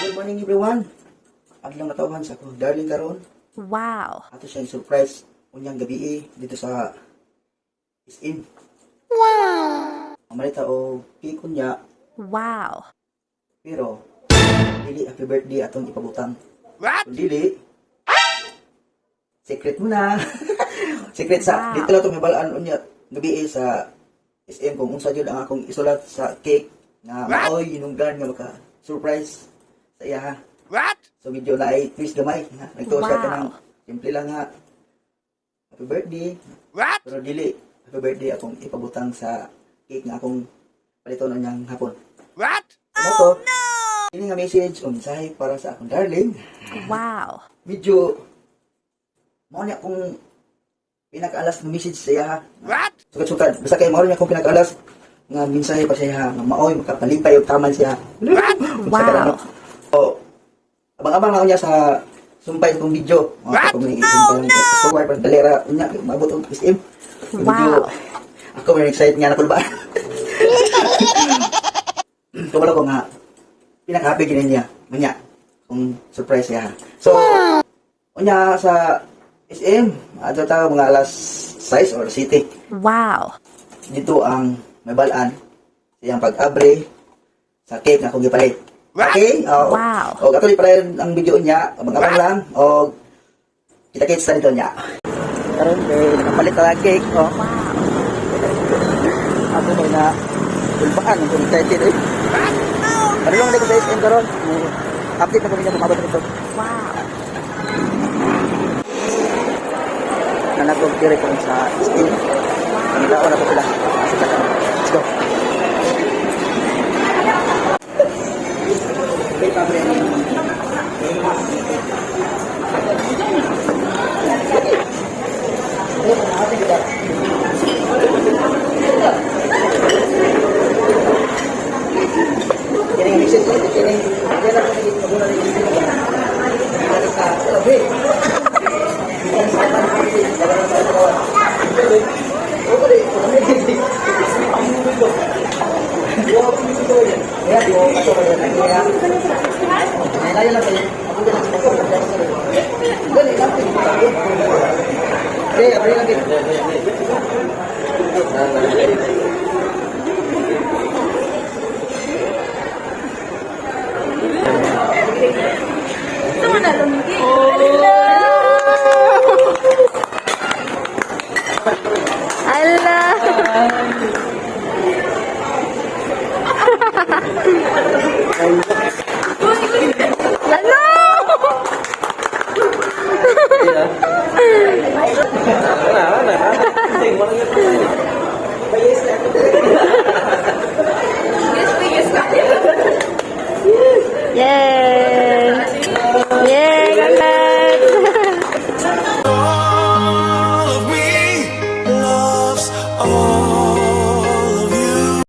Good morning everyone. Adlang natawhan sa akong darling karon. Wow. Ato siyang surprise unyang gabi dito sa SM. Wow. Amalita o cake unya Wow. pero dili happy birthday atong ipabutang. What? Kung dili secret muna. Secret sa Wow. dito lang to may balaan unya gabi sa SM kung unsa jud ang akong isulat sa cake na maoy hinungdan nga maka surprise sa iya ha. What? So medyo na ay twist gamay. Nagtuos ka Wow. ng simple lang ha. Happy birthday. What? Pero dili happy birthday akong ipabutang sa cake nga akong paliton niyang hapon. What? Ano to? Ini nga message o mensahe para sa akong darling. Wow. Medyo mao niya akong pinakaalas ng message sa iya ha. What? Sukat-sukat. Basta kay mao niya akong pinakaalas nga mensahe pa siya ha. Nga maoy makapalipay og taman siya. Wow. O, abang-abang ako niya sa sumpay itong video. O, What? kung may sumpay ng forward, pang dalera, niya, mabot ang SM. Yung video, Wow. ako may excited nga na kulbaan. Kumala ko nga, pinaka-happy ginin niya. Manya, kung surprise siya. So, unya sa SM, ato tayo mga alas 6 or city. Wow. Dito ang may balaan, siyang pag-abre sa cake na akong gipalit. Okay? O, Wow. o katuloy pala yun ang video niya. Abang-abang lang. O, kita-kits na nito niya. Karoon, nakapalit na lang cake. O, Wow. ako may na ulbaan. Kung excited eh. Ano lang ko sa SM karoon. Update na ko niya kumabot nito. Wow. Na nag-direct ko sa SM. Ang ilaw na po sila. Let's go. Wait, pabre. Kining message ko, kining. Yan ako sa dito muna rin dito. Allah.